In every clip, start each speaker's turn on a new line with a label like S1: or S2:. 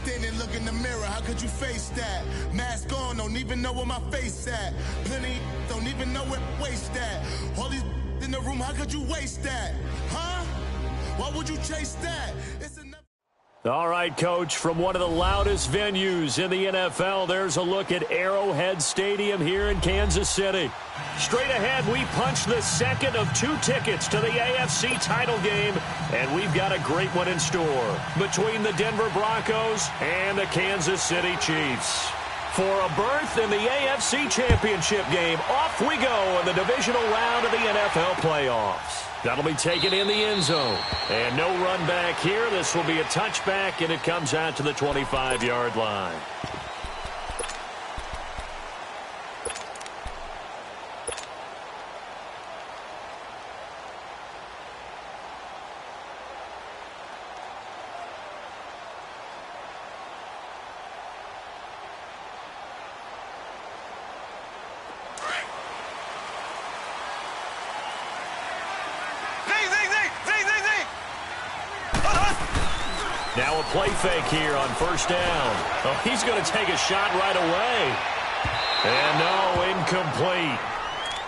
S1: Standing, look in the mirror, how could you face that? Mask on, don't even know where my face at. Plenty don't even know where waist at. All these in the room, how could you waste that? Huh? Why would you chase that? It's enough.
S2: All right, Coach, from one of the loudest venues in the NFL, there's a look at Arrowhead Stadium here in Kansas City. Straight ahead, we punch the second of 2 tickets to the AFC title game, and we've got a great one in store between the Denver Broncos and the Kansas City Chiefs. For a berth in the AFC Championship game, off we go in the divisional round of the NFL playoffs. That'll be taken in the end zone. And no run back here. This will be a touchback, and it comes out to the 25-yard line. Now a play fake here on first down. Oh, he's going to take a shot right away. And no, incomplete.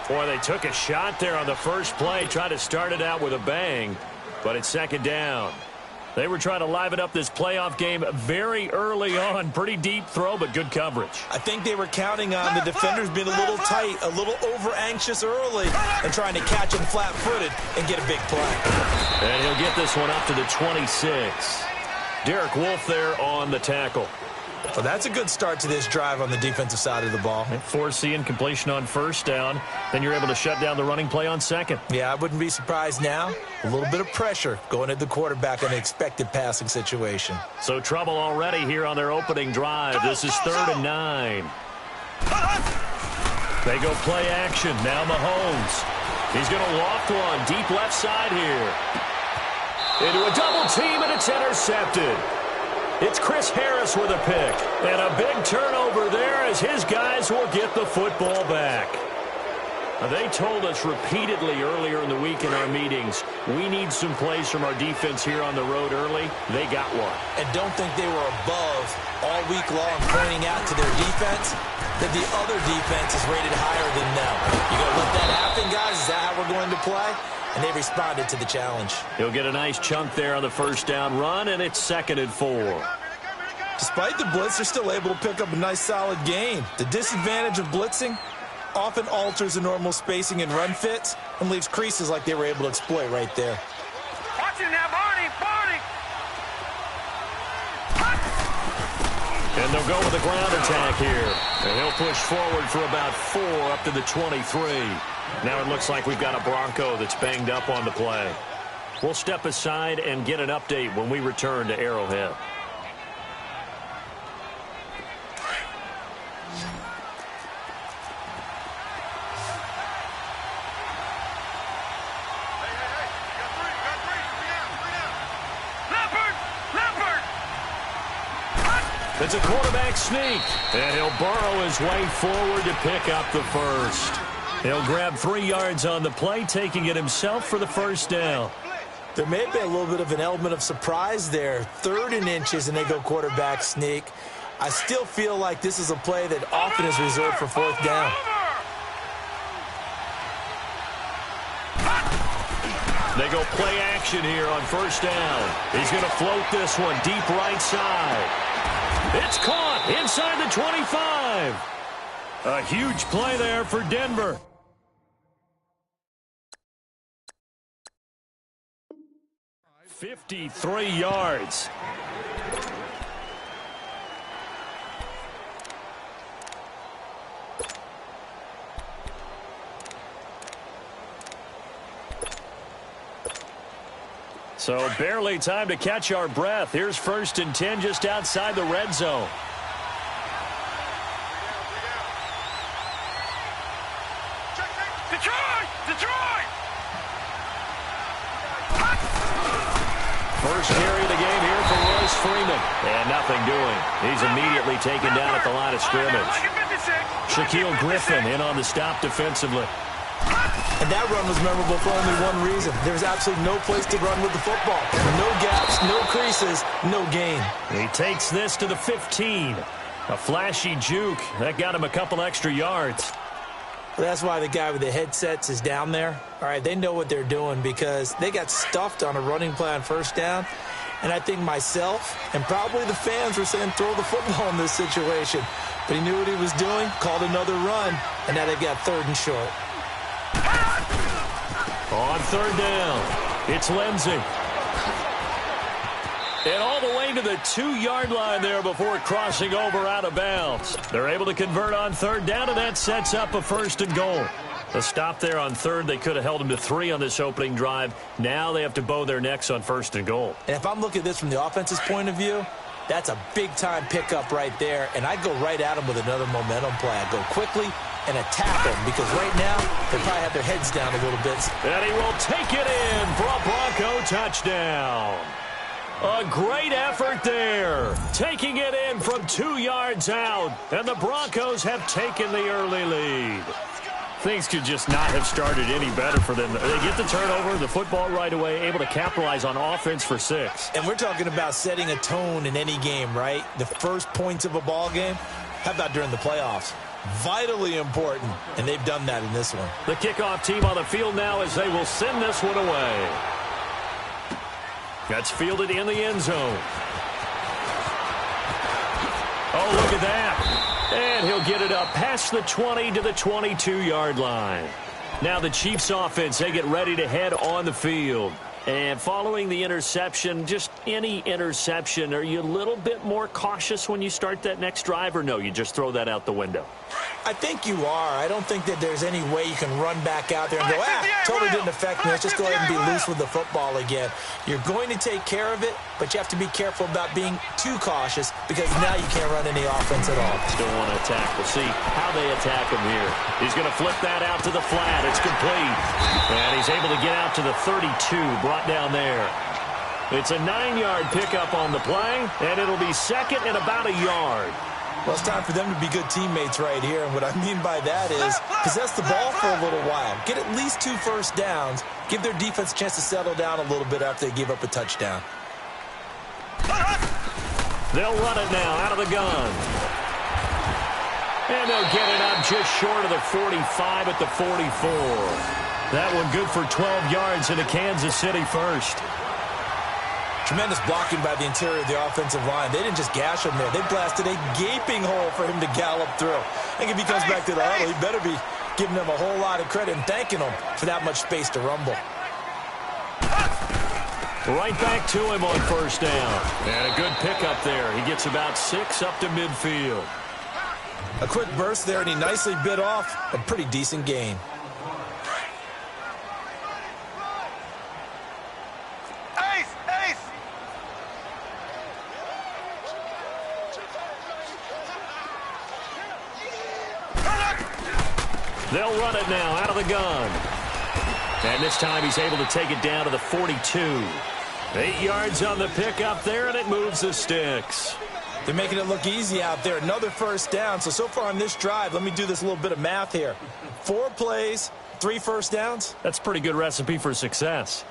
S2: Boy, they took a shot there on the first play, tried to start it out with a bang, but it's second down. They were trying to liven up this playoff game very early on. Pretty deep throw, but good coverage.
S3: I think they were counting on the defenders being a little tight, a little over-anxious early, and trying to catch him flat-footed and get a big play.
S2: And he'll get this one up to the 26. Derek Wolfe there on the tackle.
S3: Well, that's a good start to this drive on the defensive side of the ball.
S2: Forcing completion on first down. Then you're able to shut down the running play on second.
S3: Yeah, I wouldn't be surprised now. A little bit of pressure going at the quarterback in an expected passing situation.
S2: So trouble already here on their opening drive. This is 3rd and 9. They go play action. Now Mahomes. He's going to loft one deep left side here. Into a double team, and it's intercepted. It's Chris Harris with a pick. And a big turnover there as his guys will get the football back. Now, they told us repeatedly earlier in the week in our meetings, we need some plays from our defense here on the road early. They got one.
S3: And don't think they were above all week long pointing out to their defense that the other defense is rated higher than them. You going to let that happen, guys? Is that how we're going to play? And they responded to the challenge.
S2: He'll get a nice chunk there on the first down run, and it's 2nd and 4.
S3: Despite the blitz, they're still able to pick up a nice solid gain. The disadvantage of blitzing often alters the normal spacing and run fits and leaves creases like they were able to exploit right there.
S4: Watch it now, Barney!
S2: And they'll go with a ground attack here. And he'll push forward for about 4 up to the 23. Now it looks like we've got a Bronco that's banged up on the play. We'll step aside and get an update when we return to Arrowhead. It's a quarterback sneak, and he'll burrow his way forward to pick up the first. He'll grab 3 yards on the play, taking it himself for the first down.
S3: There may have been a little bit of an element of surprise there. 3rd and inches, and they go quarterback sneak. I still feel like this is a play that often is reserved for 4th down.
S2: They go play action here on first down. He's going to float this one deep right side. It's caught inside the 25. A huge play there for Denver. "53 yards. So barely time to catch our breath. Here's 1st and 10 just outside the red zone.
S4: Detroit!
S2: First carry of the game here for Royce Freeman. And nothing doing. He's immediately taken down at the line of scrimmage. Shaquille Griffin in on the stop defensively.
S3: And that run was memorable for only one reason. There was absolutely no place to run with the football. No gaps, no creases, no gain.
S2: He takes this to the 15. A flashy juke. That got him a couple extra yards.
S3: Well, that's why the guy with the headsets is down there. All right, they know what they're doing because they got stuffed on a running play on first down. And I think myself and probably the fans were saying throw the football in this situation. But he knew what he was doing, called another run, and now they've got 3rd and short.
S2: On 3rd down, it's Lindsey. And all the way to the 2-yard line there before crossing over out of bounds. They're able to convert on 3rd down, and that sets up a 1st and goal. A stop there on 3rd. They could have held him to 3 on this opening drive. Now they have to bow their necks on 1st and goal.
S3: And if I'm looking at this from the offense's point of view, that's a big-time pickup right there, and I go right at him with another momentum play. I go quickly and attack them because right now they probably have their heads down a little bit.
S2: And he will take it in for a Bronco touchdown. A great effort there, taking it in from 2 yards out, and the Broncos have taken the early lead. Things could just not have started any better for them. They get the turnover, the football right away, able to capitalize on offense for 6.
S3: And we're talking about setting a tone in any game, right? The first points of a ball game. How about during the playoffs? Vitally important, and they've done that in this one.
S2: The kickoff team on the field now as they will send this one away. That's fielded in the end zone. Oh, look at that. And he'll get it up past the 20 to the 22-yard line. Now the Chiefs offense, they get ready to head on the field. And following the interception, just any interception, are you a little bit more cautious when you start that next drive, or no, you just throw that out the window?
S3: I think you are. I don't think that there's any way you can run back out there and go, totally didn't affect me. Let's just go ahead and be loose with the football again. You're going to take care of it, but you have to be careful about being too cautious because now you can't run any offense at all.
S2: Still want to attack. We'll see how they attack him here. He's going to flip that out to the flat. It's complete. And he's able to get out to the 32, brought down there. It's a 9-yard pickup on the play, and it'll be 2nd and about a yard.
S3: Well, it's time for them to be good teammates right here, and what I mean by that is possess the ball for a little while. Get at least 2 first downs. Give their defense a chance to settle down a little bit after they give up a touchdown.
S2: They'll run it now out of the gun. And they'll get it up just short of the 45 at the 44. That one good for 12 yards into Kansas City first.
S3: Tremendous blocking by the interior of the offensive line. They didn't just gash him there. They blasted a gaping hole for him to gallop through. I think if he comes back to the huddle, he better be giving them a whole lot of credit and thanking them for that much space to rumble.
S2: Right back to him on first down. And a good pickup there. He gets about 6 up to midfield.
S3: A quick burst there, and he nicely bit off a pretty decent gain.
S2: They'll run it now out of the gun. And this time he's able to take it down to the 42. 8 yards on the pickup there, and it moves the sticks.
S3: They're making it look easy out there. Another first down. So far on this drive, let me do this little bit of math here. 4 plays, 3 first downs.
S2: That's a pretty good recipe for success.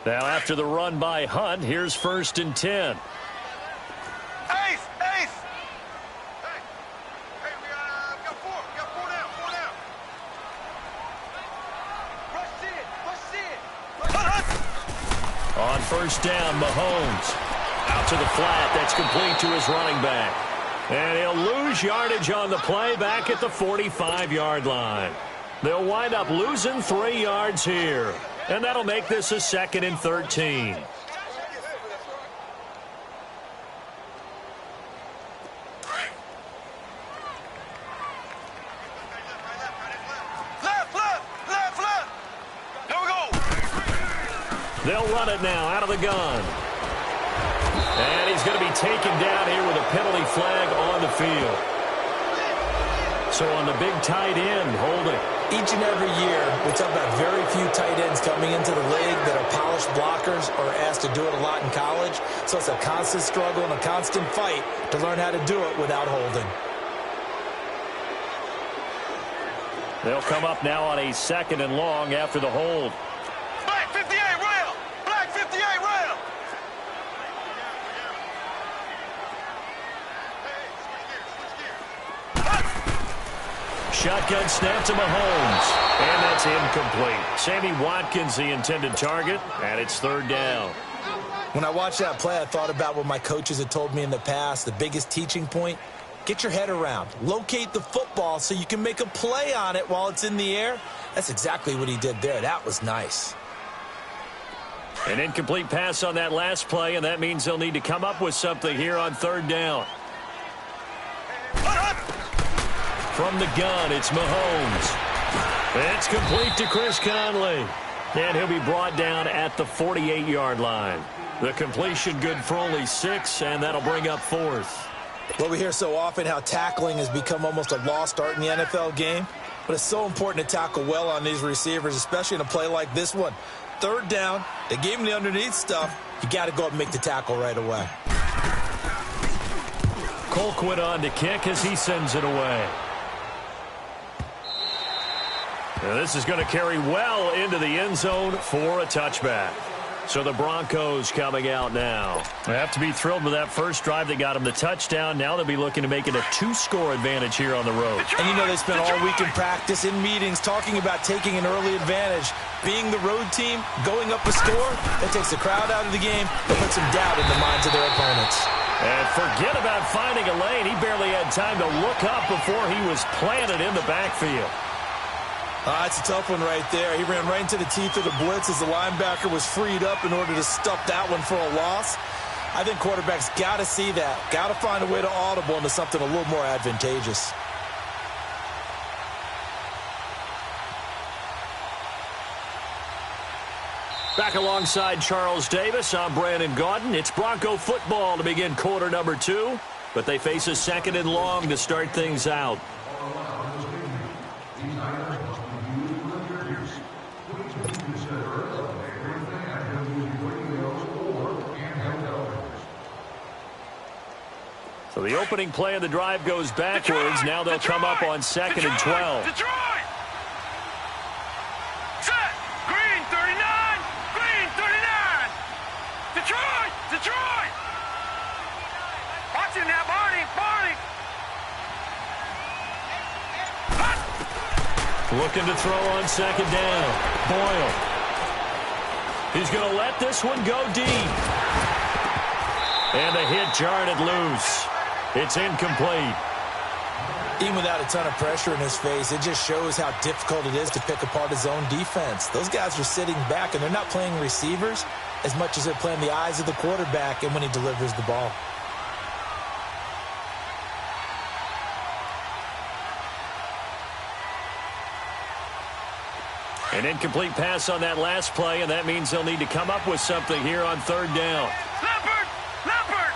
S2: Now after the run by Hunt, here's 1st and 10. On first down, Mahomes. Out to the flat. That's complete to his running back. And he'll lose yardage on the play back at the 45-yard line. They'll wind up losing 3 yards here. And that'll make this a 2nd and 13. They'll run it now out of the gun. And he's going to be taken down here with a penalty flag on the field. So on the big tight end, holding.
S3: Each and every year, we talk about very few tight ends coming into the league that are polished blockers or asked to do it a lot in college. So it's a constant struggle and a constant fight to learn how to do it without holding.
S2: They'll come up now on a 2nd and long after the hold.
S4: Black 58 rail! Black 58 rail!
S2: Shotgun snap to Mahomes. And that's incomplete. Sammy Watkins, the intended target, and it's 3rd down.
S3: When I watched that play, I thought about what my coaches had told me in the past. The biggest teaching point, get your head around. Locate the football so you can make a play on it while it's in the air. That's exactly what he did there. That was nice.
S2: An incomplete pass on that last play, and that means they'll need to come up with something here on 3rd down. From the gun, it's Mahomes. It's complete to Chris Conley. And he'll be brought down at the 48-yard line. The completion good for only 6, and that'll bring up 4th.
S3: Well, we hear so often how tackling has become almost a lost art in the NFL game. But it's so important to tackle well on these receivers, especially in a play like this one. 3rd down, they gave him the underneath stuff. You got to go up and make the tackle right away.
S2: Colquitt on to kick as he sends it away. Now this is going to carry well into the end zone for a touchback. So the Broncos coming out now. They have to be thrilled with that first drive that got them the touchdown. Now they'll be looking to make it a 2-score advantage here on the road.
S3: And you know they spent all week in practice, in meetings, talking about taking an early advantage. Being the road team, going up a score, that takes the crowd out of the game and puts some doubt in the minds of their opponents.
S2: And forget about finding a lane. He barely had time to look up before he was planted in the backfield.
S3: It's a tough one right there. He ran right into the teeth of the blitz as the linebacker was freed up in order to stuff that one for a loss. I think quarterbacks got to see that. Got to find a way to audible into something a little more advantageous.
S2: Back alongside Charles Davis, I'm Brandon Gaudin. It's Bronco football to begin quarter number 2, but they face a 2nd and long to start things out. So the opening play of the drive goes backwards. Now they'll come up on 2nd and 12.
S4: Detroit! Set! Green 39! Green 39! Detroit! Detroit! Watch it now, Barney! Barney!
S2: Looking to throw on 2nd down. Boyle. He's going to let this one go deep. And the hit jarred it loose. It's incomplete.
S3: Even without a ton of pressure in his face, it just shows how difficult it is to pick apart his own defense. Those guys are sitting back, and they're not playing receivers as much as they're playing the eyes of the quarterback and when he delivers the ball.
S2: An incomplete pass on that last play, and that means they'll need to come up with something here on 3rd down.
S4: Leopard! Leopard!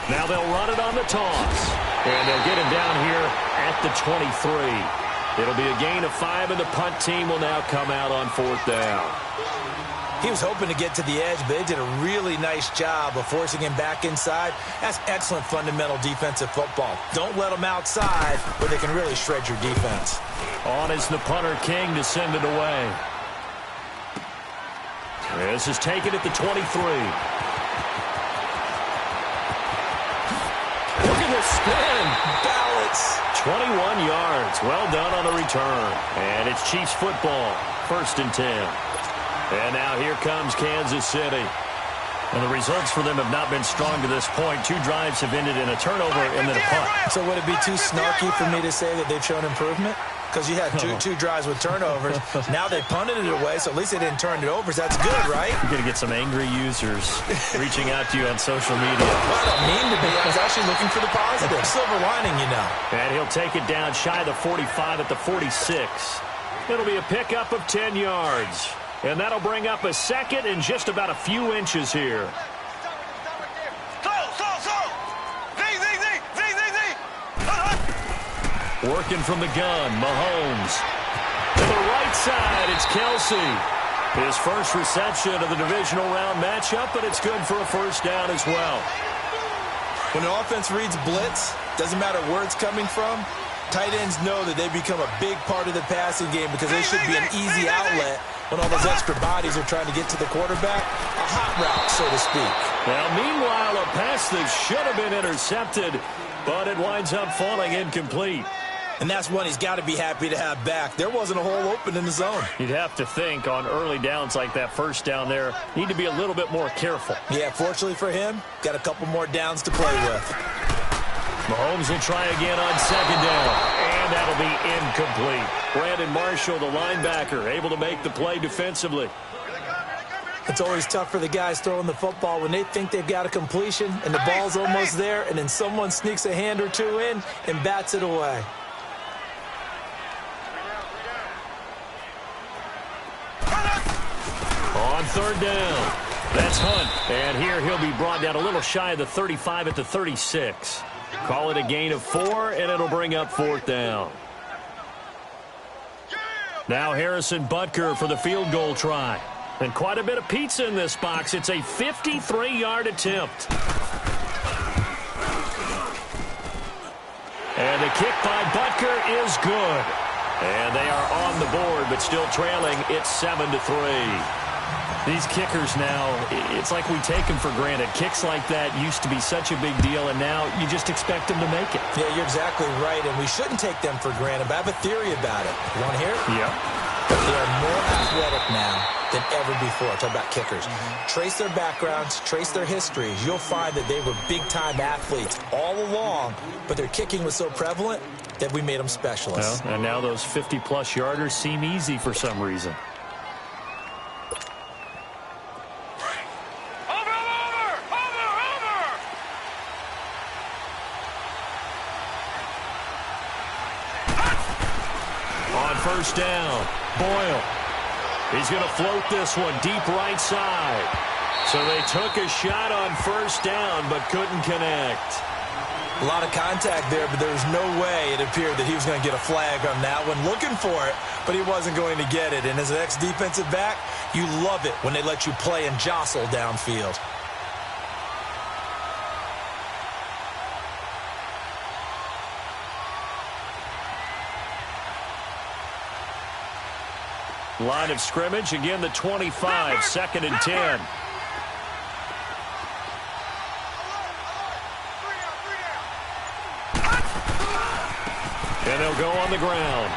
S2: Now they'll run it on the toss. And they'll get him down here at the 23. It'll be a gain of 5, and the punt team will now come out on 4th down.
S3: He was hoping to get to the edge, but they did a really nice job of forcing him back inside. That's excellent fundamental defensive football. Don't let them outside where they can really shred your defense.
S2: On is the punter King to send it away. This is taken at the 23. Look at the spin.
S3: Balance.
S2: 21 yards. Well done on the return. And it's Chiefs football. 1st and 10. And now here comes Kansas City. And the results for them have not been strong to this point. 2 drives have ended in a turnover and then a punt.
S3: So would it be too snarky for me to say that they've shown improvement? Because you had two drives with turnovers. Now they punted it away, so at least they didn't turn it over. So that's good, right?
S2: You're going to get some angry users reaching out to you on social media.
S3: Well, I don't mean to be. I was actually looking for the positive. Silver lining, you know.
S2: And he'll take it down shy of the 45 at the 46. It'll be a pickup of 10 yards. And that'll bring up a 2nd and just about a few inches here. Working from the gun, Mahomes. To the right side, it's Kelsey. His first reception of the divisional round matchup, but it's good for a 1st down as well.
S3: When an offense reads blitz, doesn't matter where it's coming from, Tight ends know that they become a big part of the passing game because they should be an easy outlet when all those extra bodies are trying to get to the quarterback. A hot route, so to speak.
S2: Now, meanwhile, a pass that should have been intercepted, but it winds up falling incomplete.
S3: And that's one he's got to be happy to have back. There wasn't a hole open in the zone.
S2: You'd have to think on early downs like that first down there, need to be a little bit more careful.
S3: Yeah, fortunately for him, got a couple more downs to play with.
S2: Mahomes will try again on second down, and that'll be incomplete. Brandon Marshall, the linebacker, able to make the play defensively.
S3: It's always tough for the guys throwing the football when they think they've got a completion and the ball's almost there, and then someone sneaks a hand or two in and bats it away.
S2: On third down, that's Hunt. And here he'll be brought down a little shy of the 35 at the 36. Call it a gain of 4, and it'll bring up fourth down. Now Harrison Butker for the field goal try. And quite a bit of pizza in this box. It's a 53-yard attempt. And the kick by Butker is good. And they are on the board, but still trailing. It's 7-3. These kickers now, it's like we take them for granted. Kicks like that used to be such a big deal, and now you just expect them to make it.
S3: Yeah, you're exactly right, and we shouldn't take them for granted, but I have a theory about it. You want to hear it?
S2: Yeah.
S3: They are more athletic now than ever before. Talk about kickers. Trace their backgrounds, trace their histories. You'll find that they were big-time athletes all along, but their kicking was so prevalent that we made them specialists.
S2: Well, and now those 50-plus yarders seem easy for some reason. First down, Boyle. He's going to float this one deep right side. So they took a shot on first down but couldn't connect.
S3: A lot of contact there, but there was no way it appeared that he was going to get a flag on that one. Looking for it, but he wasn't going to get it. And as an ex-defensive back, you love it when they let you play and jostle downfield.
S2: Line of scrimmage, again the 25, second and 10. And they'll go on the ground.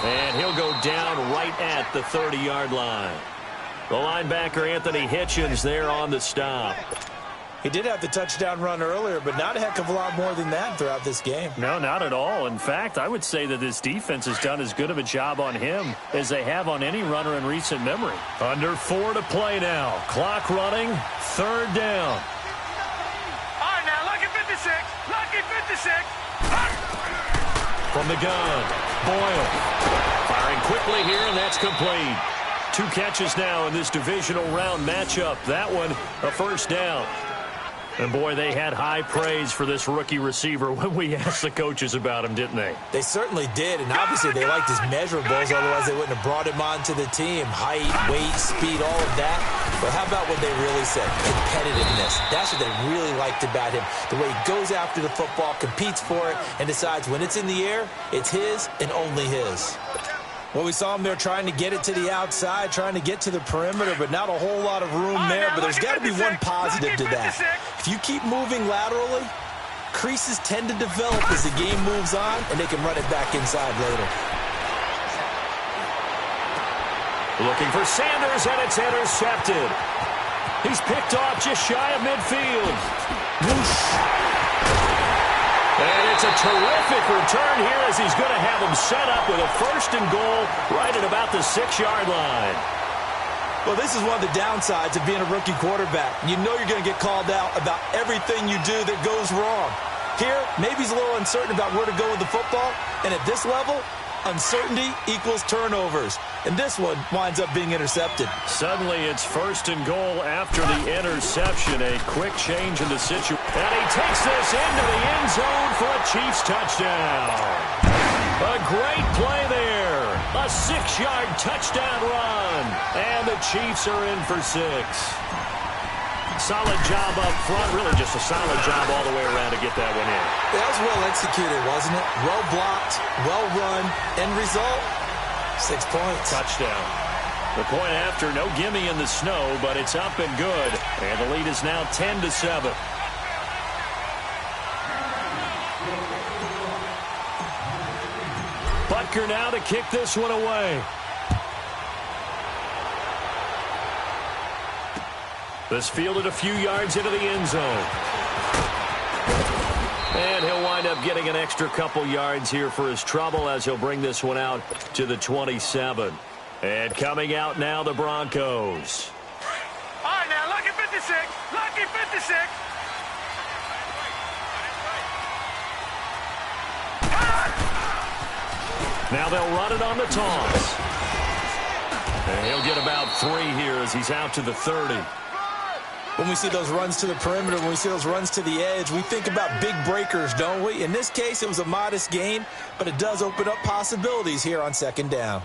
S2: And he'll go down right at the 30-yard line. The linebacker, Anthony Hitchens, there on the stop.
S3: He did have the touchdown run earlier, but not a heck of a lot more than that throughout this game.
S2: No, not at all. In fact, I would say that this defense has done as good of a job on him as they have on any runner in recent memory. Under 4 to play now. Clock running, third down.
S4: All right, now, lucky 56. Lucky 56.
S2: From the gun, Boyle. Firing quickly here, and that's complete. 2 catches now in this divisional round matchup. That one, a first down. And, boy, they had high praise for this rookie receiver when we asked the coaches about him, didn't they?
S3: They certainly did, and obviously they liked his measurables, otherwise they wouldn't have brought him onto the team. Height, weight, speed, all of that. But how about what they really said? Competitiveness. That's what they really liked about him. The way he goes after the football, competes for it, and decides when it's in the air, it's his and only his. Well, we saw him there trying to get it to the outside, trying to get to the perimeter, but not a whole lot of room there. But there's got to be one positive to that. If you keep moving laterally, creases tend to develop as the game moves on, and they can run it back inside later.
S2: Looking for Sanders, and it's intercepted. He's picked off just shy of midfield. Whoosh. And it's a terrific return here as he's going to have him set up with a first and goal right at about the 6-yard line.
S3: Well, this is one of the downsides of being a rookie quarterback. You know you're going to get called out about everything you do that goes wrong. Here, maybe he's a little uncertain about where to go with the football, and at this level, uncertainty equals turnovers. And this one winds up being intercepted.
S2: Suddenly, it's first and goal after the interception. A quick change in the situation. And he takes this into the end zone for a Chiefs touchdown. A great play there. A 6-yard touchdown run. And the Chiefs are in for 6. Solid job up front. Really just a solid job all the way around to get that one in.
S3: That was well executed, wasn't it? Well blocked, well run. End result, 6 points.
S2: Touchdown. The point after, no gimme in the snow, but it's up and good. And the lead is now 10-7. Butker now to kick this one away. This fielded a few yards into the end zone. And he'll wind up getting an extra couple yards here for his trouble as he'll bring this one out to the 27. And coming out now, the Broncos.
S4: All right, now, lucky 56. Lucky 56.
S2: Now they'll run it on the toss. And he'll get about 3 here as he's out to the 30.
S3: When we see those runs to the perimeter, when we see those runs to the edge, we think about big breakers, don't we? In this case, it was a modest gain, but it does open up possibilities here on second down.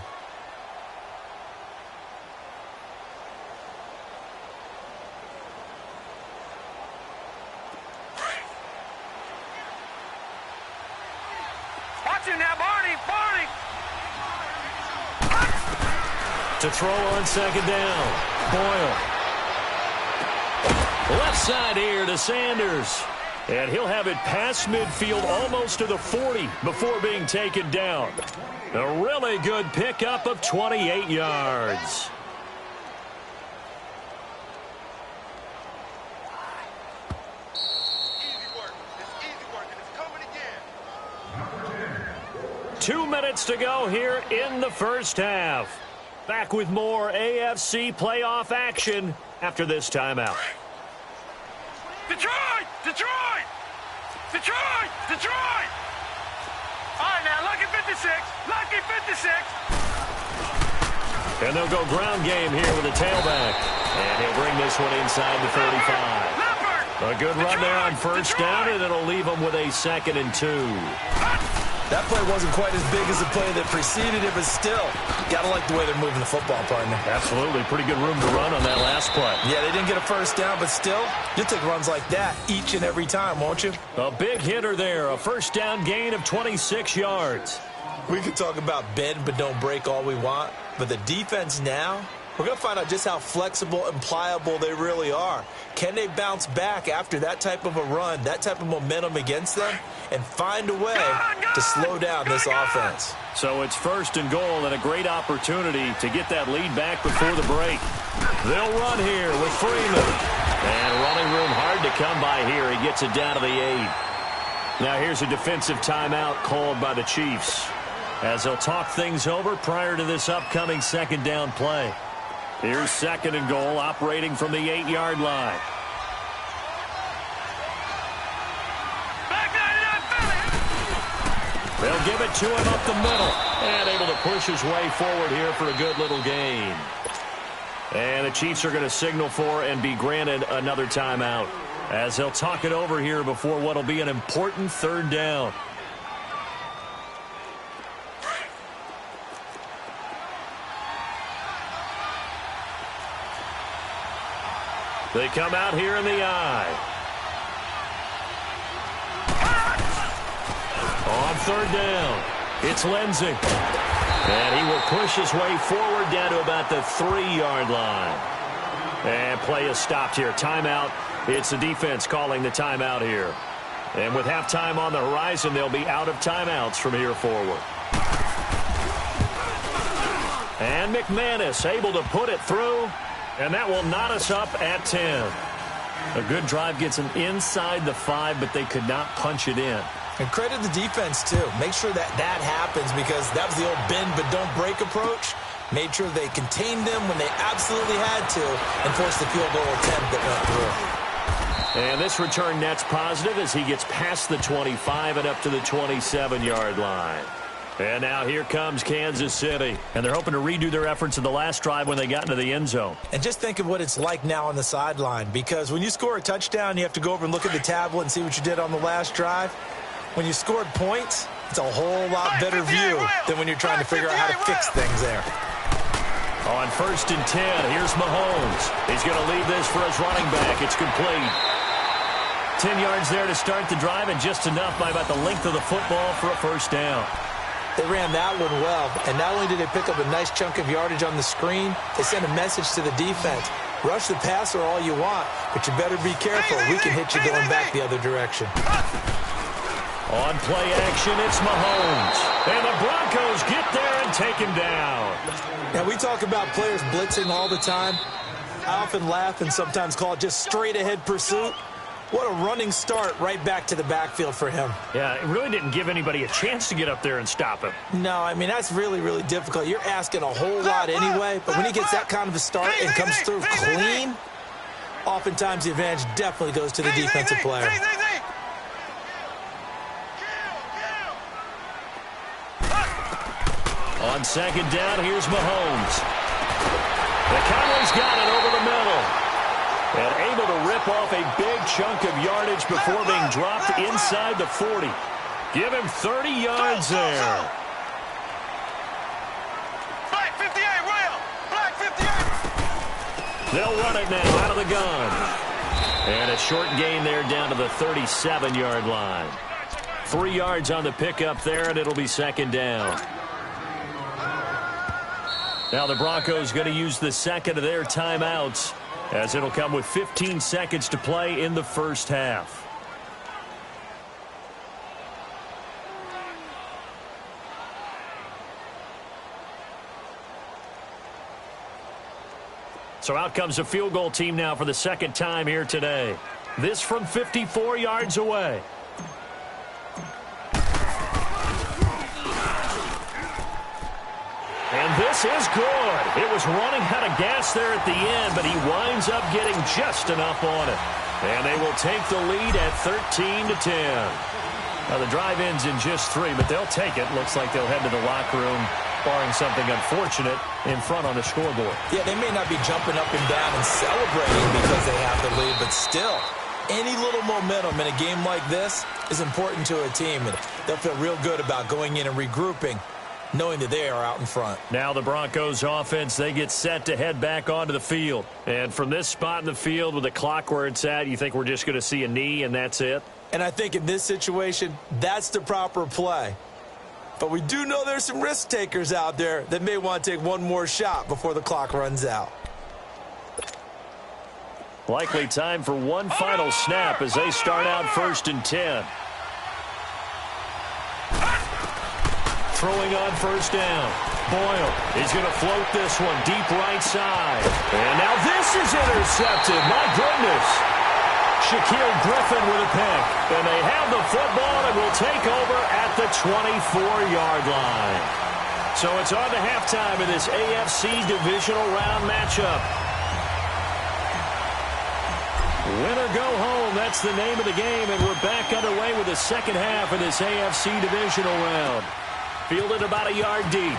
S4: Watch him now, Barney. Barney.
S2: To throw on second down. Boyle. Left side here to Sanders. And he'll have it past midfield almost to the 40 before being taken down. A really good pickup of 28 yards.
S4: Easy work. It's easy work, and it's coming again.
S2: 2 minutes to go here in the first half. Back with more AFC playoff action after this timeout.
S4: Detroit! Detroit! Detroit! Detroit! All right, now, lucky 56. Lucky 56.
S2: And they'll go ground game here with a tailback. And he'll bring this one inside the 35.
S4: Leopard!
S2: A good run there on first down, and it'll leave them with a 2nd and 2.
S3: That play wasn't quite as big as the play that preceded it, but still, got to like the way they're moving the football, partner.
S2: Absolutely. Pretty good room to run on that last play.
S3: Yeah, they didn't get a first down, but still, you'll take runs like that each and every time, won't you?
S2: A big hitter there. A first down gain of 26 yards.
S3: We can talk about bend but don't break all we want, but the defense now, we're going to find out just how flexible and pliable they really are. Can they bounce back after that type of a run, that type of momentum against them, and find a way to slow down this offense?
S2: So it's 1st and goal and a great opportunity to get that lead back before the break. They'll run here with Freeman. And running room hard to come by here. He gets it down to the 8. Now here's a defensive timeout called by the Chiefs as they'll talk things over prior to this upcoming second down play. Here's 2nd and goal, operating from the 8-yard line. They'll give it to him up the middle. And able to push his way forward here for a good little gain. And the Chiefs are going to signal for and be granted another timeout as they'll talk it over here before what will be an important 3rd down. They come out here in the eye. On 3rd down, it's Lindsey. And he will push his way forward down to about the 3-yard line. And play is stopped here. Timeout. It's the defense calling the timeout here. And with halftime on the horizon, they'll be out of timeouts from here forward. And McManus able to put it through. And that will knot us up at 10. A good drive gets them inside the 5, but they could not punch it in.
S3: And credit the defense, too. Make sure that that happens because that was the old bend but don't break approach. Made sure they contained them when they absolutely had to and forced the field goal attempt that went through.
S2: And this return net's positive as he gets past the 25 and up to the 27-yard line. And now here comes Kansas City. And they're hoping to redo their efforts in the last drive when they got into the end zone.
S3: And just think of what it's like now on the sideline. Because when you score a touchdown, you have to go over and look at the tablet and see what you did on the last drive. When you scored points, it's a whole lot better view than when you're trying to figure out how to fix things there.
S2: On 1st and 10, here's Mahomes. He's going to leave this for his running back. It's complete. 10 yards there to start the drive, and just enough by about the length of the football for a first down.
S3: They ran that one well, and not only did they pick up a nice chunk of yardage on the screen, they sent a message to the defense. Rush the passer all you want, but you better be careful. We can hit you going back the other direction.
S2: On play action, it's Mahomes. And the Broncos get there and take him down.
S3: Now, we talk about players blitzing all the time. I often laugh and sometimes call it just straight-ahead pursuit. What a running start right back to the backfield for him.
S2: Yeah, it really didn't give anybody a chance to get up there and stop him.
S3: No, I mean, that's really, really difficult. You're asking a whole lot anyway, but when he gets that kind of a start and comes through clean, oftentimes the advantage definitely goes to the defensive player.
S2: On 2nd down, here's Mahomes. The Cowboys got it over the middle. And able to rip off a big chunk of yardage before being dropped inside the 40. Give him 30 yards there.
S4: Black 58, Will. Black 58.
S2: They'll run it now out of the gun. And a short gain there down to the 37-yard line. 3 yards on the pickup there, and it'll be 2nd down. Now the Broncos going to use the second of their timeouts, as it'll come with 15 seconds to play in the first half. So out comes a field goal team now for the second time here today. This from 54 yards away. And this is good. It was running out of gas there at the end, but he winds up getting just enough on it. And they will take the lead at 13-10. Now the drive ends in just 3, but they'll take it. Looks like they'll head to the locker room, barring something unfortunate, in front on the scoreboard.
S3: Yeah, they may not be jumping up and down and celebrating because they have the lead, but still, any little momentum in a game like this is important to a team, and they'll feel real good about going in and regrouping, knowing that they are out in front.
S2: Now the Broncos offense, they get set to head back onto the field. And from this spot in the field with the clock where it's at, you think we're just going to see a knee and that's it?
S3: And I think in this situation, that's the proper play. But we do know there's some risk takers out there that may want to take one more shot before the clock runs out.
S2: Likely time for one final snap as they start out 1st and 10. Throwing on 1st down. Boyle is going to float this one deep right side. And now this is intercepted. My goodness. Shaquille Griffin with a pick. And they have the football and will take over at the 24-yard line. So it's on to halftime in this AFC divisional round matchup. Win or go home, that's the name of the game. And we're back underway with the second half of this AFC divisional round. Fielded about a yard deep.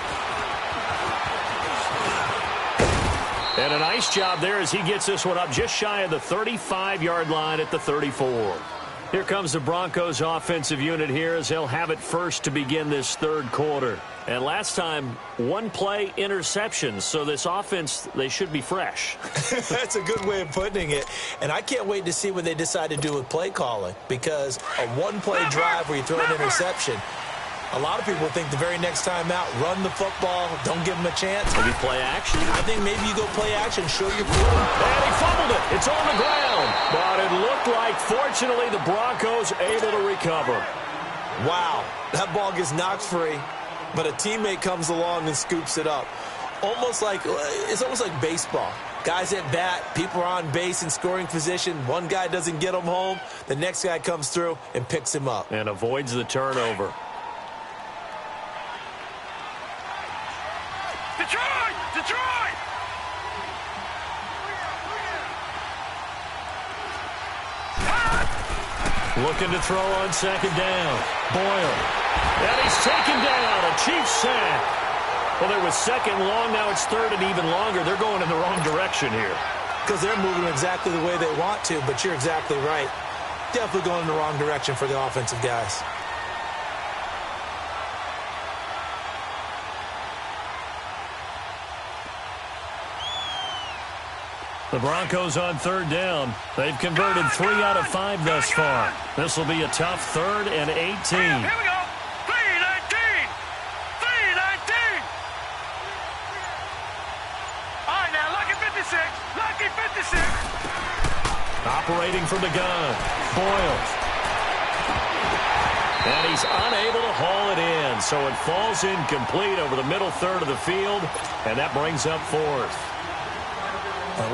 S2: And a nice job there as he gets this one up just shy of the 35-yard line at the 34. Here comes the Broncos offensive unit here as they'll have it first to begin this third quarter. And last time, one play interceptions, so this offense, they should be fresh.
S3: That's a good way of putting it. And I can't wait to see what they decide to do with play calling, because a one-play drive where you throw an interception, a lot of people think the very next time out, run the football, don't give them a chance.
S2: Maybe play action?
S3: I think maybe you go play action, show your proof.
S2: And he fumbled it. It's on the ground. But it looked like, fortunately, the Broncos able to recover.
S3: Wow, that ball gets knocked free, but a teammate comes along and scoops it up. It's almost like baseball. Guys at bat, people are on base in scoring position. One guy doesn't get him home. The next guy comes through and picks him up.
S2: And avoids the turnover.
S4: Detroit! Detroit!
S2: Looking to throw on 2nd down. Boyle. And he's taken down. A Chiefs sack. Well, there was 2nd long. Now it's 3rd and even longer. They're going in the wrong direction here.
S3: Because they're moving exactly the way they want to, but you're exactly right. Definitely going in the wrong direction for the offensive guys.
S2: The Broncos on third down. They've converted 3 out of 5 thus far. This will be a tough 3rd and 18.
S4: Here we go. 3-19. 3-19. All right, now, lucky 56. Lucky 56.
S2: Operating from the gun. Boyle. And he's unable to haul it in. So it falls incomplete over the middle third of the field. And that brings up 4th.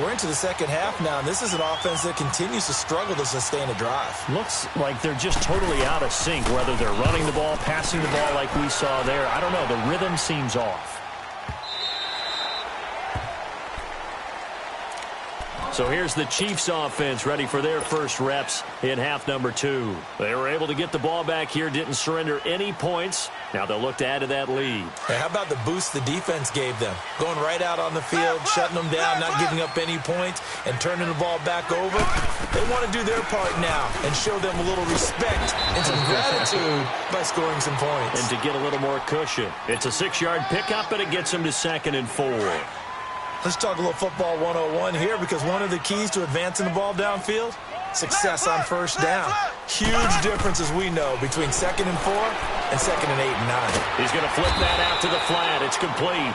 S3: We're into the second half now, and this is an offense that continues to struggle to sustain a drive.
S2: Looks like they're just totally out of sync, whether they're running the ball, passing the ball like we saw there. I don't know. The rhythm seems off. So here's the Chiefs offense ready for their first reps in half number 2. They were able to get the ball back here, didn't surrender any points. Now they'll look to add to that lead.
S3: Hey, how about the boost the defense gave them? Going right out on the field, shutting them down, not giving up any points, and turning the ball back over. They want to do their part now and show them a little respect and some gratitude by scoring some points.
S2: And to get a little more cushion. It's a 6-yard pickup, and it gets them to 2nd and 4.
S3: Let's talk a little football 101 here, because one of the keys to advancing the ball downfield, success on first down. Huge difference, as we know, between 2nd and 4 and 2nd and 8 and 9.
S2: He's going to flip that out to the flat. It's complete.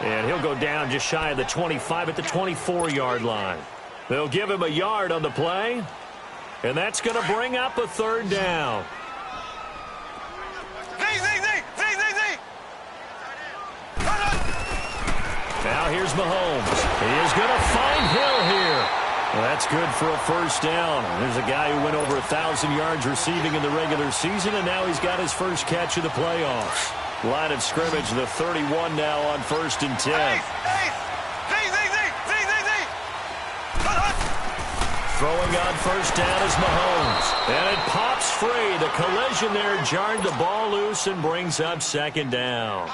S2: And he'll go down just shy of the 25 at the 24-yard line. They'll give him a yard on the play, and that's going to bring up a 3rd down. Now here's Mahomes. He is going to find Hill here. Well, that's good for a first down. There's a guy who went over 1,000 yards receiving in the regular season, and now he's got his first catch of the playoffs. Line of scrimmage, the 31 now on 1st and 10. Throwing on first down is Mahomes. And it pops free. The collision there jarred the ball loose and brings up 2nd down.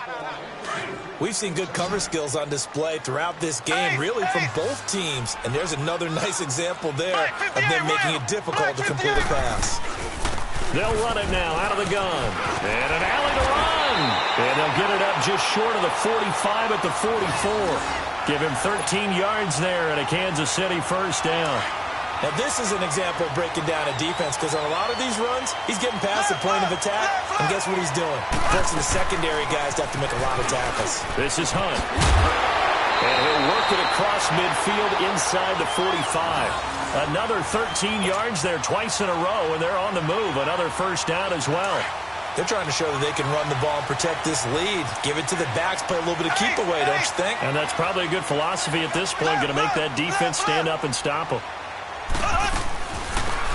S3: We've seen good cover skills on display throughout this game, really from both teams. And there's another nice example there of them making it difficult to complete a pass.
S2: They'll run it now out of the gun. And an alley to run. And they'll get it up just short of the 45 at the 44. Give him 13 yards there and a Kansas City first down.
S3: Now, this is an example of breaking down a defense, because on a lot of these runs, he's getting past the point of attack, and guess what he's doing? Forcing the secondary guys to have to make a lot of tackles.
S2: This is Hunt. And he'll work it across midfield inside the 45. Another 13 yards there twice in a row, and they're on the move. Another first down as well.
S3: They're trying to show that they can run the ball and protect this lead. Give it to the backs, play a little bit of keep away, don't you think?
S2: And that's probably a good philosophy at this point, going to make that defense stand up and stop them.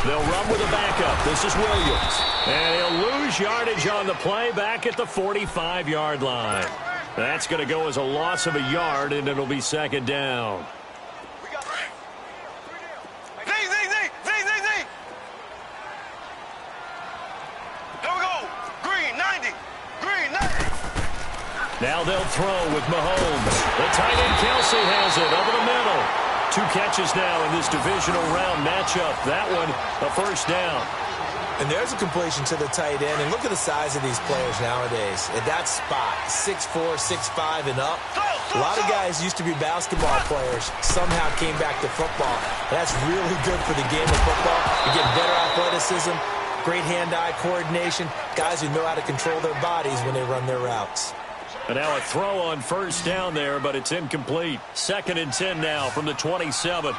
S2: They'll run with a backup. This is Williams. And he'll lose yardage on the play back at the 45-yard line. That's going to go as a loss of a yard, and it'll be 2nd down. Now they'll throw with Mahomes. The tight end Kelsey has it over the middle. 2 catches now in this divisional round matchup. That one, a first down.
S3: And there's a completion to the tight end. And look at the size of these players nowadays. At that spot, 6'4", 6'5", and up. A lot of guys used to be basketball players. Somehow came back to football. That's really good for the game of football. You're getting better athleticism, great hand-eye coordination. Guys who know how to control their bodies when they run their routes.
S2: And now a throw on first down there, but it's incomplete. 2nd and 10 now from the 27.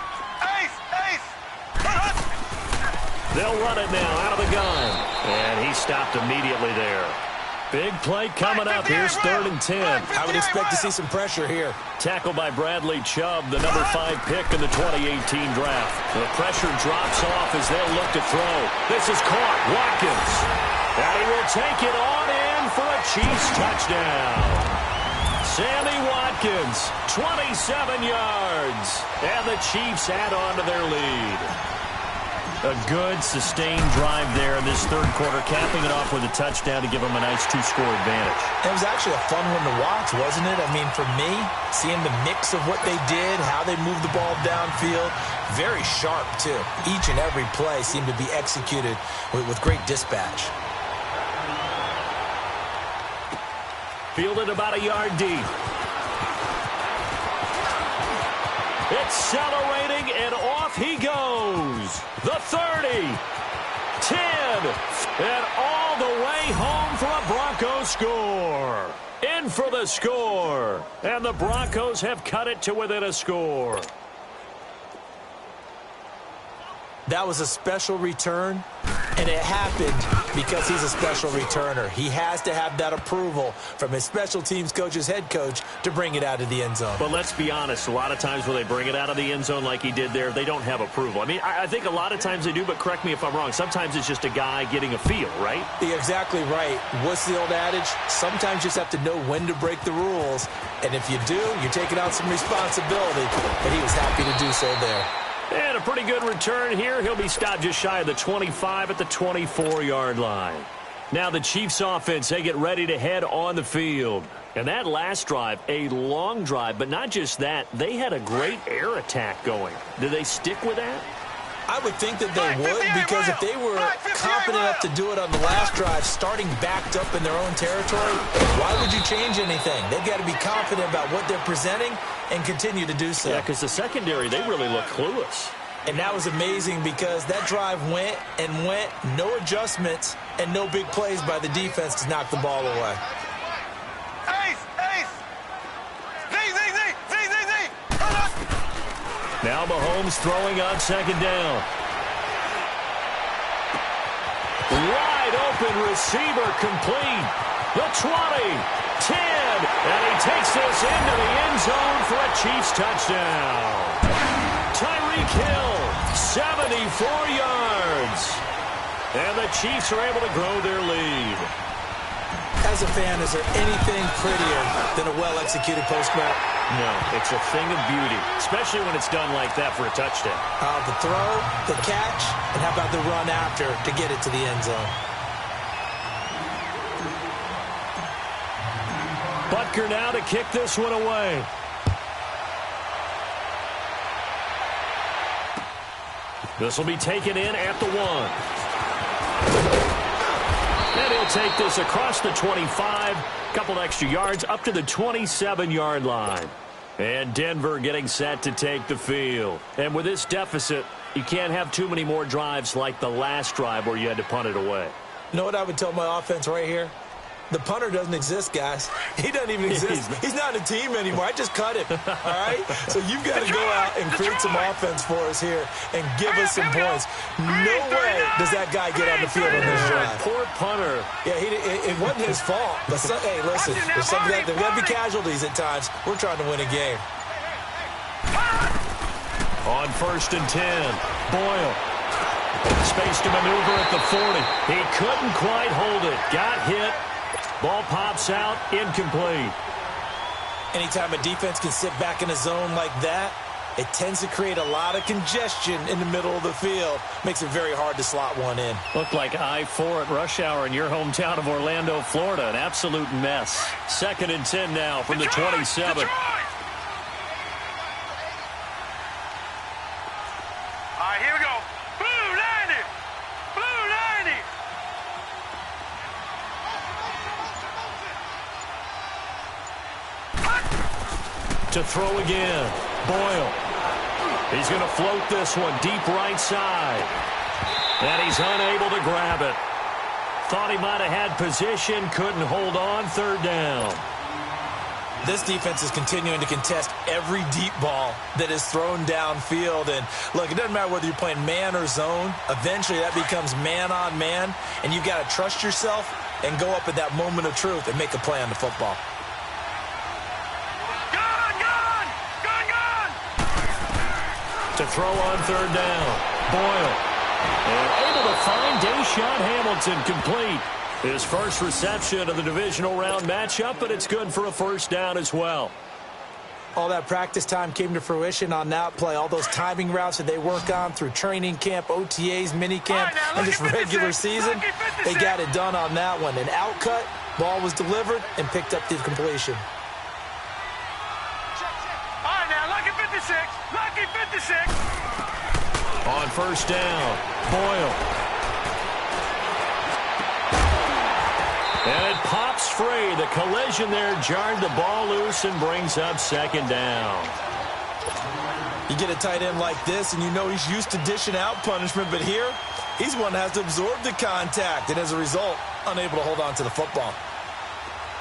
S2: They'll run it now out of the gun. And he stopped immediately there. Big play coming up. Here's 3rd and 10.
S3: I would expect to see some pressure here.
S2: Tackled by Bradley Chubb, the number 5 pick in the 2018 draft. The pressure drops off as they'll look to throw. This is caught. Watkins. And he will take it on in for a Chiefs touchdown. Sammy Watkins, 27 yards. And the Chiefs add on to their lead. A good, sustained drive there in this 3rd quarter, capping it off with a touchdown to give them a nice 2-score advantage.
S3: It was actually a fun one to watch, wasn't it? I mean, for me, seeing the mix of what they did, how they moved the ball downfield, very sharp, too. Each and every play seemed to be executed with great dispatch.
S2: Fielded about a yard deep. accelerating, and off he goes. The 30, 10, and all the way home for a Broncos score. In for the score, and the Broncos have cut it to within a score.
S3: That was a special return, and it happened because he's a special returner. He has to have that approval from his special teams coach's head coach to bring it out of the end zone.
S2: But let's be honest, a lot of times when they bring it out of the end zone like he did there, they don't have approval. I mean, I think a lot of times they do, but correct me if I'm wrong. Sometimes it's just a guy getting a feel, right?
S3: You're exactly right. What's the old adage? Sometimes you just have to know when to break the rules, and if you do, you're taking out some responsibility, but he was happy to do so there.
S2: And a pretty good return here. He'll be stopped just shy of the 25 at the 24-yard line. Now the Chiefs offense, they get ready to head on the field. And that last drive, a long drive, but not just that, they had a great air attack going. Do they stick with that?
S3: I would think that they would, because if they were confident enough to do it on the last drive, starting backed up in their own territory, why would you change anything? They've got to be confident about what they're presenting and continue to do so.
S2: Yeah, because the secondary, they really look clueless.
S3: And that was amazing because that drive went and went, no adjustments, and no big plays by the defense to knock the ball away.
S2: Now Mahomes throwing on second down. Wide open receiver complete. The 20, 10, and he takes this into the end zone for a Chiefs touchdown. Tyreek Hill, 74 yards. And the Chiefs are able to grow their lead.
S3: As a fan, is there anything prettier than a well-executed post route?
S2: No, it's a thing of beauty, especially when it's done like that for a touchdown.
S3: The throw, the catch, and how about the run after to get it to the end zone?
S2: Butker now to kick this one away. This will be taken in at the 1. And he'll take this across the 25, couple extra yards, up to the 27-yard line. And Denver getting set to take the field. And with this deficit, you can't have too many more drives like the last drive where you had to punt it away.
S3: You know what I would tell my offense right here? The punter doesn't exist, guys. He doesn't even exist. He's not a team anymore. I just cut him, all right? So you've got to go out and create some offense for us here and give us some points. No way does that guy get on the field on this drive.
S2: Poor punter.
S3: Yeah, it wasn't his fault. But hey, listen, there's got to be casualties at times. We're trying to win a game.
S2: On 1st and 10, Boyle. Space to maneuver at the 40. He couldn't quite hold it. Got hit. Ball pops out, incomplete.
S3: Anytime a defense can sit back in a zone like that, it tends to create a lot of congestion in the middle of the field. Makes it very hard to slot one in.
S2: Looked like I-4 at rush hour in your hometown of Orlando, Florida. An absolute mess. 2nd and 10 now from the 27.
S4: All right, here we go. Blue 90. Blue 90.
S2: To throw again. Boyle. He's going to float this one deep right side. And he's unable to grab it. Thought he might have had position. Couldn't hold on. 3rd down.
S3: This defense is continuing to contest every deep ball that is thrown downfield. And, look, it doesn't matter whether you're playing man or zone. Eventually, that becomes man on man. And you've got to trust yourself and go up at that moment of truth and make a play on the football.
S2: To throw on 3rd down. Boyle. And able to find Deshaun Hamilton complete. His first reception of the divisional round matchup, but it's good for a 1st down as well.
S3: All that practice time came to fruition on that play. All those timing routes that they work on through training camp, OTAs, mini camp, and just regular season, they got it done on that one. An outcut, ball was delivered, and picked up the completion.
S4: All right, now, lucky 56. Lucky 56.
S2: On 1st down, Boyle. And it pops free. The collision there jarred the ball loose and brings up 2nd down.
S3: You get a tight end like this, and you know he's used to dishing out punishment, but here, he's one that has to absorb the contact, and as a result, unable to hold on to the football.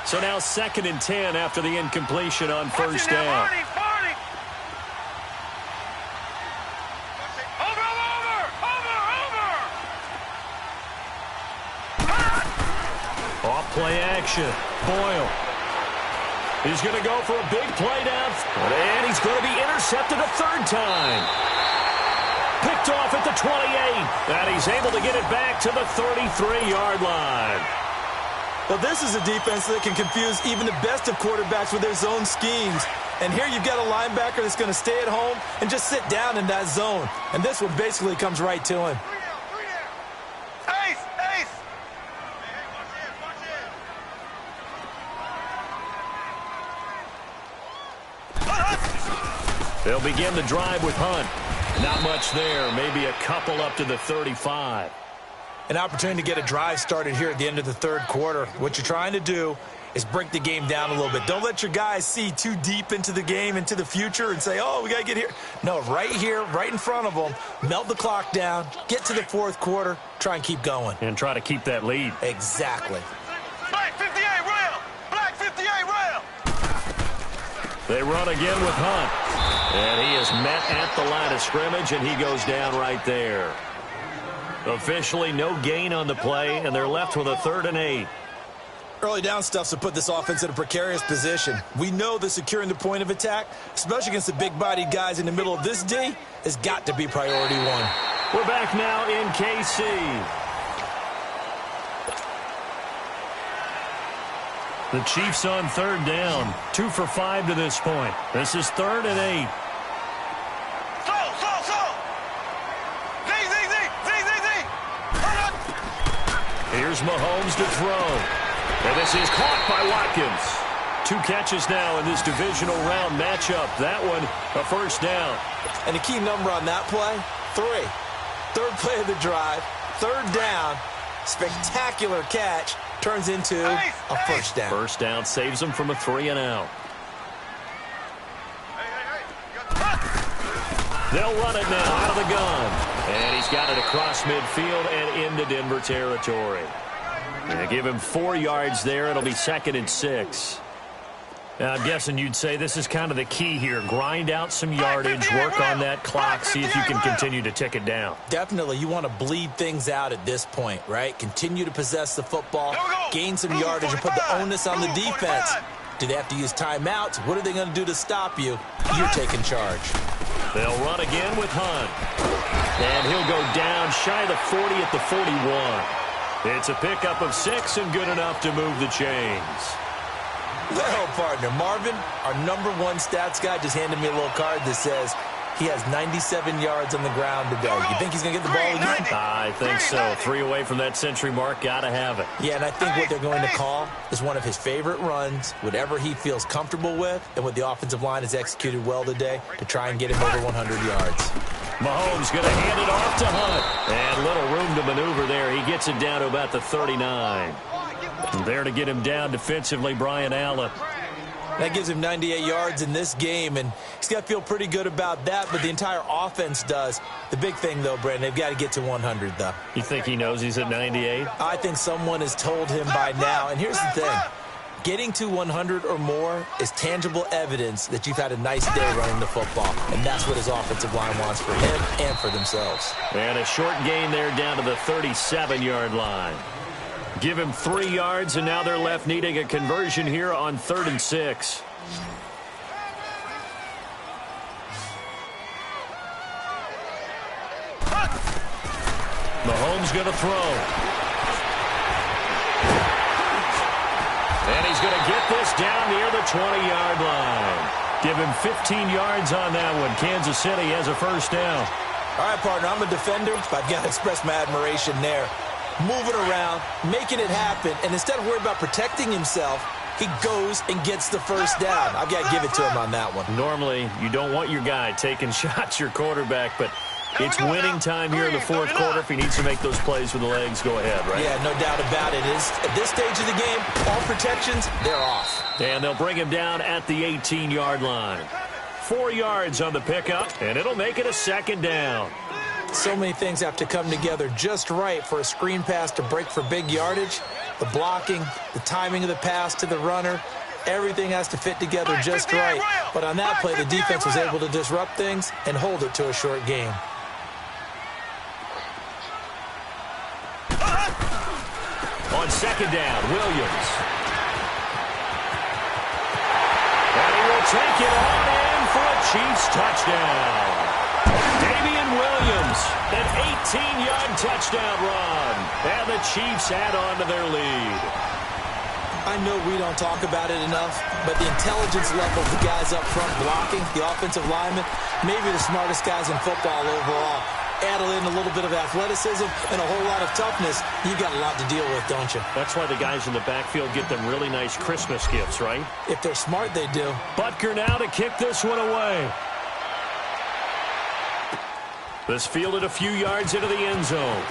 S2: So now 2nd and 10 after the incompletion on first down. Off play action. Boyle. He's going to go for a big play down. And he's going to be intercepted a 3rd time. Picked off at the 28. And he's able to get it back to the 33-yard line.
S3: Well, this is a defense that can confuse even the best of quarterbacks with their zone schemes. And here you've got a linebacker that's going to stay at home and just sit down in that zone. And this one basically comes right to him.
S2: They'll begin the drive with Hunt. Not much there. Maybe a couple up to the 35.
S3: An opportunity to get a drive started here at the end of the 3rd quarter. What you're trying to do is break the game down a little bit. Don't let your guys see too deep into the game, into the future, and say, oh, we got to get here. No, right here, right in front of them, melt the clock down, get to the 4th quarter, try and keep going.
S2: And try to keep that lead.
S3: Exactly.
S4: Black 58 rail! Black 58 rail!
S2: They run again with Hunt. And he is met at the line of scrimmage, and he goes down right there. Officially no gain on the play, and they're left with a 3rd and 8.
S3: Early down stuff's to put this offense in a precarious position. We know that securing the point of attack, especially against the big-bodied guys in the middle of this D, has got to be priority 1.
S2: We're back now in KC. The Chiefs on 3rd down. 2 for 5 to this point. This is 3rd and 8. Here's Mahomes to throw. And this is caught by Watkins. 2 catches now in this divisional round matchup. That one, a 1st down.
S3: And the key number on that play, 3. 3rd play of the drive, 3rd down, spectacular catch, turns into a 1st down.
S2: 1st down saves them from a 3 and out. They'll run it now out of the gun. And he's got it across midfield and into Denver territory. And give him 4 yards there. It'll be 2nd and 6. Now, I'm guessing you'd say this is kind of the key here. Grind out some yardage, work on that clock, see if you can continue to tick it down.
S3: Definitely. You want to bleed things out at this point, right? Continue to possess the football, gain some yardage, and put the onus on the defense. Do they have to use timeouts? What are they going to do to stop you? You're taking charge.
S2: They'll run again with Hunt. And he'll go down shy of the 40 at the 41. It's a pickup of 6 and good enough to move the chains.
S3: Well, partner, Marvin, our #1 stats guy, just handed me a little card that says he has 97 yards on the ground today. You think he's going to get the ball again?
S2: I think so. 3 away from that century mark. Got to have it.
S3: Yeah, and I think what they're going to call is one of his favorite runs, whatever he feels comfortable with, and what the offensive line has executed well today to try and get him over 100 yards.
S2: Mahomes going to hand it off to Hunt. And little room to maneuver there. He gets it down to about the 39. And there to get him down defensively, Brian Allen.
S3: That gives him 98 yards in this game, and he's got to feel pretty good about that, but the entire offense does. The big thing, though, Brandon, they've got to get to 100, though.
S2: You think he knows he's at 98?
S3: I think someone has told him by now, and here's the thing. Getting to 100 or more is tangible evidence that you've had a nice day running the football, and that's what his offensive line wants for him and for themselves.
S2: And a short gain there down to the 37-yard line. Give him 3 yards, and now they're left needing a conversion here on 3rd and 6. Mahomes going to throw. And he's going to get this down near the 20-yard line. Give him 15 yards on that one. Kansas City has a 1st down.
S3: All right, partner, I'm a defender, but I've got to express my admiration there. Moving around, making it happen, and instead of worrying about protecting himself, he goes and gets the 1st down. I've got to give it to him on that one.
S2: Normally, you don't want your guy taking shots, your quarterback, but it's winning time here in the 4th quarter. If he needs to make those plays with the legs, go ahead, right?
S3: Yeah, no doubt about it. At this stage of the game, all protections, they're off.
S2: And they'll bring him down at the 18-yard line. 4 yards on the pickup, and it'll make it a 2nd down.
S3: So many things have to come together just right for a screen pass to break for big yardage. The blocking, the timing of the pass to the runner, everything has to fit together just right. But on that play, the defense was able to disrupt things and hold it to a short game.
S2: On 2nd down, Williams. And he will take it on in for a Chiefs touchdown. Damian Williams, an 18-yard touchdown run. And the Chiefs add on to their lead.
S3: I know we don't talk about it enough, but the intelligence level of the guys up front blocking, the offensive linemen, maybe the smartest guys in football overall. Add in a little bit of athleticism and a whole lot of toughness, you got a lot to deal with, don't you?
S2: That's why the guys in the backfield get them really nice Christmas gifts, right?
S3: If they're smart, they do.
S2: Butker now to kick this one away. This fielded a few yards into the end zone.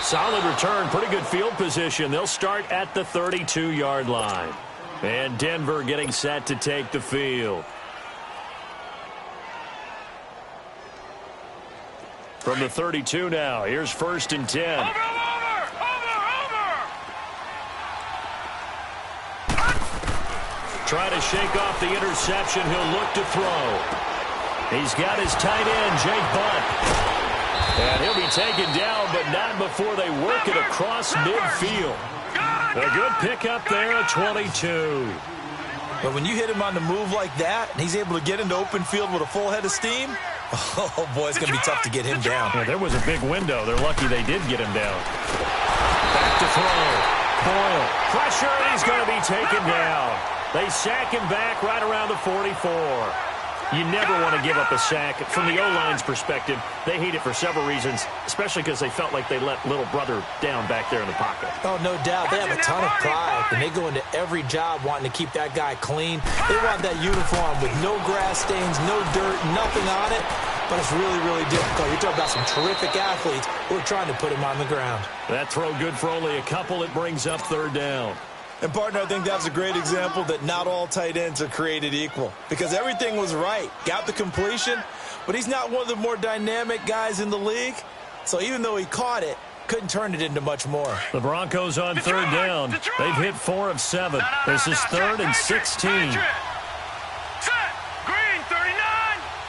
S2: Solid return, pretty good field position. They'll start at the 32-yard line. And Denver getting set to take the field. From the 32 now, here's 1st and 10.
S4: Over!
S2: Try to shake off the interception. He'll look to throw. He's got his tight end, Jake Butt. And he'll be taken down, but not before they work it across midfield. A good pickup there at 22.
S3: But when you hit him on the move like that, and he's able to get into open field with a full head of steam, oh, boy, it's going to be tough to get him down.
S2: Yeah, there was a big window. They're lucky they did get him down. Back to throw. Boyle. Pressure, and he's going to be taken down. They sack him back right around the 44. You never want to give up a sack. From the O-line's perspective, they hate it for several reasons, especially because they felt like they let little brother down back there in the pocket.
S3: Oh, no doubt. They have a ton of pride, and they go into every job wanting to keep that guy clean. They want that uniform with no grass stains, no dirt, nothing on it. But it's really, really difficult. You're talking about some terrific athletes who are trying to put him on the ground.
S2: That throw good for only a couple. It brings up 3rd down.
S5: And, partner, I think that's a great example that not all tight ends are created equal. Because everything was right. Got the completion, but he's not one of the more dynamic guys in the league. So even though he caught it, couldn't turn it into much more.
S2: The Broncos on 3rd down. They've hit 4 of 7. This is 3rd and 16.
S4: Set. Green 39.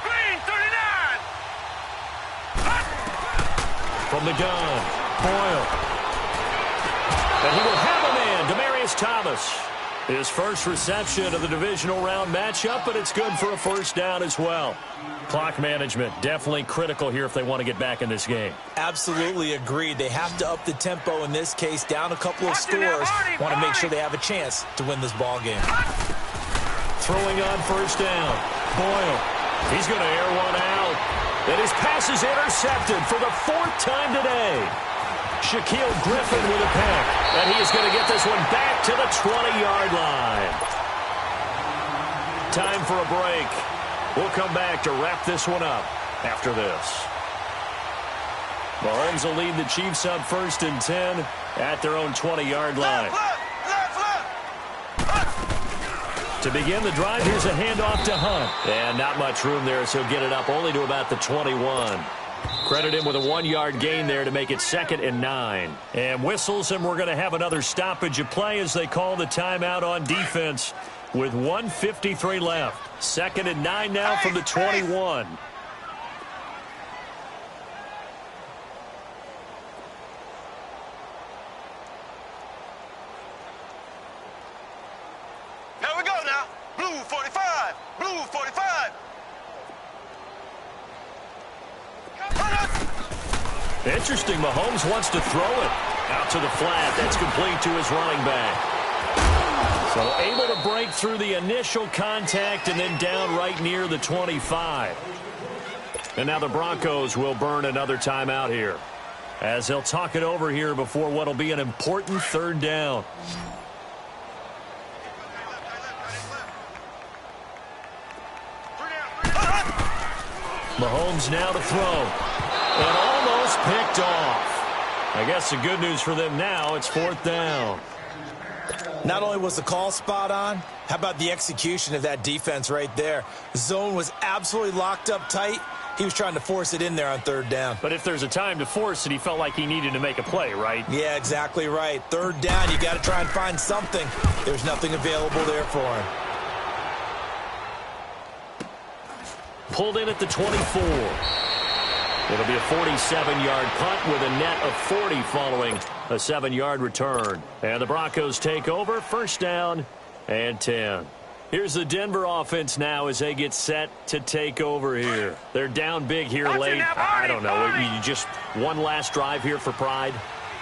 S4: Green 39.
S2: From the gun, Boyle. And he will have a man, Demaryius Thomas. His first reception of the divisional round matchup, but it's good for a 1st down as well. Clock management, definitely critical here if they want to get back in this game.
S3: Absolutely agreed. They have to up the tempo in this case, down a couple of scores. Want to make sure they have a chance to win this ball game.
S2: Throwing on 1st down, Boyle. He's going to air one out. And his pass is intercepted for the 4th time today. Shaquille Griffin with a pick. And he is going to get this one back to the 20-yard line. Time for a break. We'll come back to wrap this one up after this. Mahomes will lead the Chiefs up 1st and 10 at their own 20-yard line. To begin the drive, here's a handoff to Hunt. And not much room there, so he'll get it up only to about the 21. Credit him with a 1-yard gain there to make it 2nd and 9. And whistles, and we're going to have another stoppage of play as they call the timeout on defense with 1:53 left. 2nd and 9 now from the 21.
S4: Here we go now. Blue 45. Blue 45.
S2: Interesting, Mahomes wants to throw it out to the flat. That's complete to his running back. So able to break through the initial contact and then down right near the 25. And now the Broncos will burn another timeout here as they'll talk it over here before what will be an important 3rd down. Mahomes now to throw. And almost picked off. I guess the good news for them now, it's 4th down.
S5: Not only was the call spot on, how about the execution of that defense right there? The zone was absolutely locked up tight. He was trying to force it in there on third down.
S2: But if there's a time to force it, he felt like he needed to make a play, right?
S5: Yeah, exactly right. Third down, you got to try and find something. There's nothing available there for him.
S2: Pulled in at the 24. It'll be a 47-yard punt with a net of 40 following a 7-yard return. And the Broncos take over, first down and 10. Here's the Denver offense now as they get set to take over here. They're down big here late. I don't know. You just one last drive here for pride?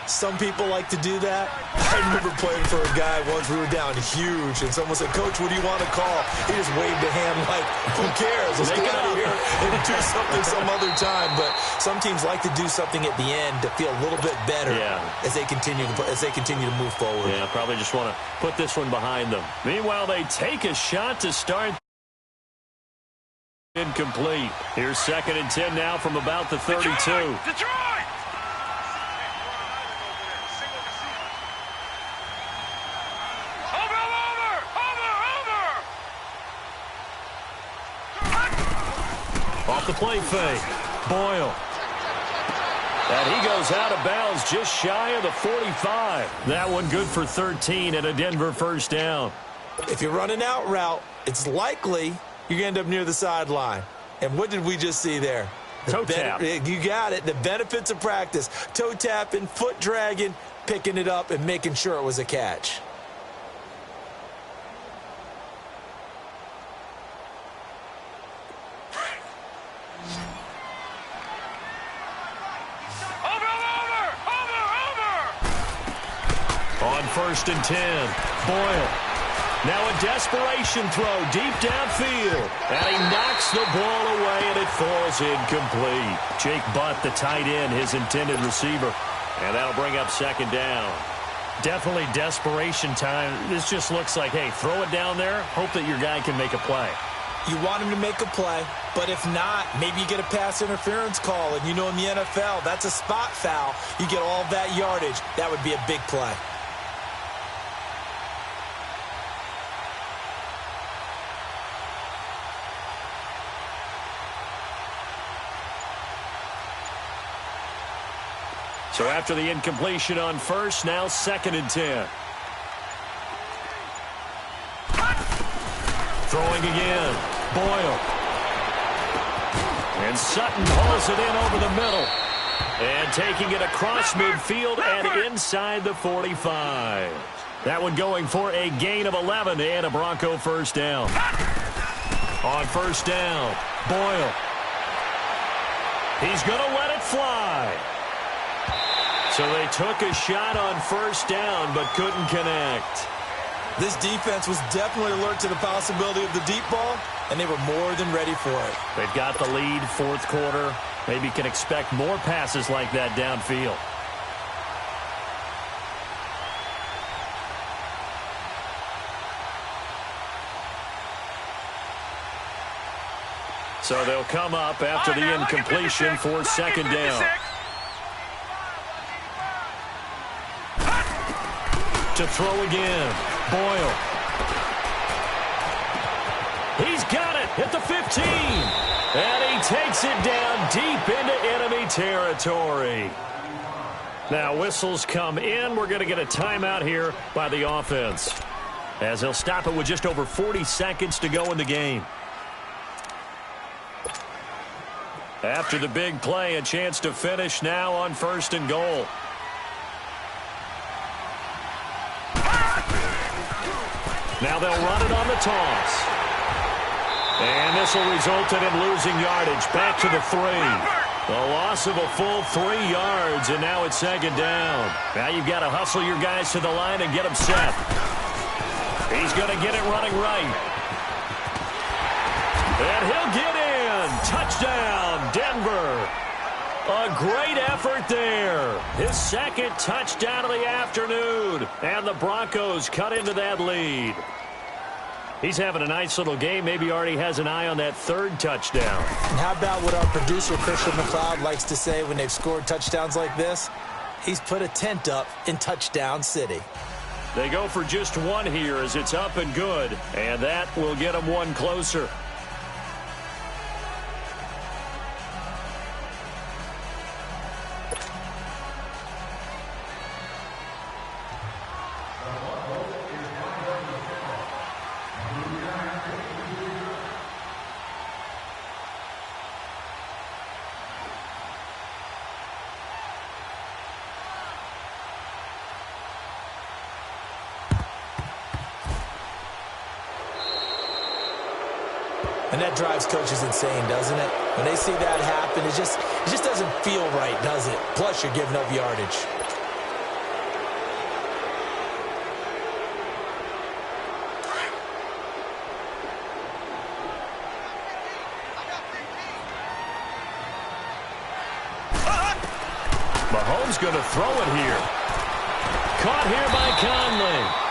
S5: Some people like to do that. I remember playing for a guy once. We were down huge, and someone said, "Coach, what do you want to call?" He just waved a hand like, "Who cares? Let's get out of here and do something some other time." But some teams like to do something at the end to feel a little bit better as they continue to move forward.
S2: Yeah, probably just want to put this one behind them. Meanwhile, they take a shot to start. Incomplete. Here's 2nd and 10 now from about the 32.
S4: Detroit!
S2: Off the play fake. Boyle. And he goes out of bounds just shy of the 45. That one good for 13 and a Denver first down.
S5: If you're running out route, it's likely you're going to end up near the sideline. And what did we just see there?
S2: Toe tap.
S5: You got it. The benefits of practice. Toe tapping, foot dragging, picking it up, and making sure it was a catch.
S2: On 1st and 10, Boyle. Now a desperation throw deep downfield. And he knocks the ball away, and it falls incomplete. Jake Butt, the tight end, his intended receiver. And that'll bring up 2nd down. Definitely desperation time. This just looks like, hey, throw it down there, hope that your guy can make a play.
S5: You want him to make a play, but if not, maybe you get a pass interference call. And you know in the NFL, that's a spot foul. You get all that yardage. That would be a big play.
S2: So after the incompletion on 1st, now 2nd and 10. Throwing again. Boyle. And Sutton hauls it in over the middle. And taking it across midfield and inside the 45. That one going for a gain of 11 and a Bronco first down. On 1st down, Boyle. He's going to let it fly. So they took a shot on 1st down but couldn't connect.
S5: This defense was definitely alert to the possibility of the deep ball, and they were more than ready for it.
S2: They've got the lead, 4th quarter. Maybe can expect more passes like that downfield. So they'll come up after the incompletion for 2nd down. To throw again. Boyle. He's got it at the 15. And he takes it down deep into enemy territory. Now whistles come in. We're going to get a timeout here by the offense, as they'll stop it with just over 40 seconds to go in the game. After the big play, a chance to finish now on 1st and goal. Now they'll run it on the toss. And this will result in him losing yardage. Back to the 3. A loss of a full 3 yards, and now it's 2nd down. Now you've got to hustle your guys to the line and get them set. He's going to get it running right. And he'll get in. Touchdown, Denver. A great effort there. His 2nd touchdown of the afternoon. And the Broncos cut into that lead. He's having a nice little game. Maybe already has an eye on that 3rd touchdown.
S5: And how about what our producer, Christian McLeod, likes to say when they've scored touchdowns like this? He's put a tent up in Touchdown City.
S2: They go for just one here as it's up and good, and that will get them one closer.
S3: And that drives coaches insane, doesn't it? When they see that happen, it just doesn't feel right, does it? Plus, you're giving up yardage.
S2: Mahomes going to throw it here. Caught here by Conley.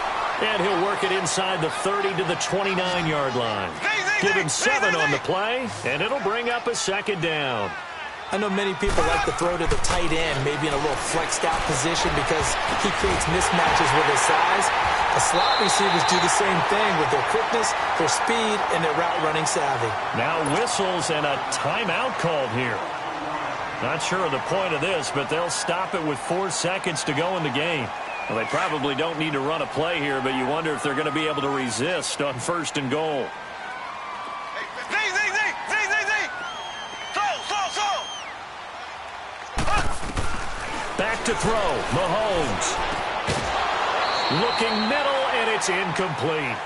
S2: And he'll work it inside the 30 to the 29-yard line. Give him 7 on the play, and it'll bring up a second down.
S3: I know many people like to throw to the tight end, maybe in a little flexed out position because he creates mismatches with his size. The slot receivers do the same thing with their quickness, their speed, and their route running savvy.
S2: Now whistles and a timeout called here. Not sure of the point of this, but they'll stop it with 4 seconds to go in the game. Well, they probably don't need to run a play here, but you wonder if they're going to be able to resist on 1st and goal. Back to throw, Mahomes. Looking middle, and it's incomplete.